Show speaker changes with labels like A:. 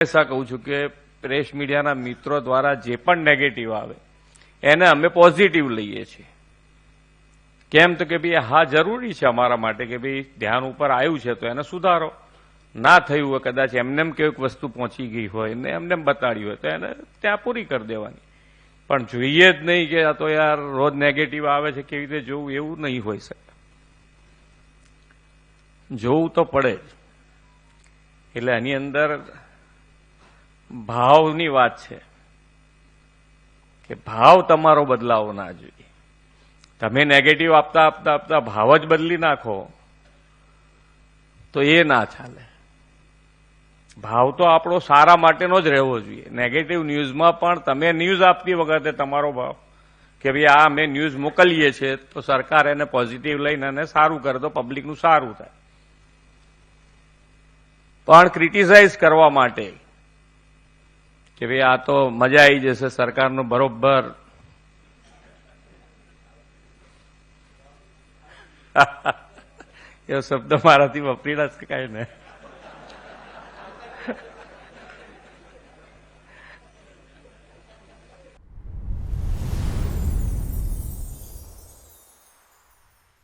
A: ऐसा कहूं છું કે પ્રેસ મીડિયાના મિત્રો દ્વારા જે પણ નેગેટિવ આવે એને અમે પોઝિટિવ લઈએ છીએ। કેમ તો કે ભાઈ હા જરૂરી છે અમારા માટે કે ભાઈ ધ્યાન ઉપર આવ્યું છે તો એને સુધારો, ના થયું હોય કદાચ એમનેમ કોઈક વસ્તુ પહોંચી ગઈ હોય ને એમનેમ બતાડી હોય તો એને ત્યાં પૂરી કરી દેવાની, પણ જોઈએ જ નહીં કે આ તો યાર રોજ નેગેટિવ આવે છે કેવી રીતે જોવું, એવું નહીં હોઈ શકે। જોવું તો પડે જ। એટલે એની અંદર ભાવની વાત છે કે ભાવ તમારો બદલાવો ના જોઈએ। તમે નેગેટિવ આપતા આપતા આપતા ભાવ જ બદલી નાખો તો એ ના ચાલે। ભાવ તો આપણો સારા માટેનો જ રહેવો જોઈએ। નેગેટિવ ન્યૂઝમાં પણ તમે ન્યૂઝ આપતી વખતે તમારો ભાવ કે ભાઈ આ અમે ન્યૂઝ મોકલીએ છીએ તો સરકાર એને પોઝિટિવ લઈને એને સારું કરે તો પબ્લિકનું સારું થાય, પણ ક્રિટિસાઇઝ કરવા માટે કે ભાઈ આ તો મજા આવી જશે સરકારનો બરોબર એવો શબ્દ મારાથી વપરી ના શકાય ને।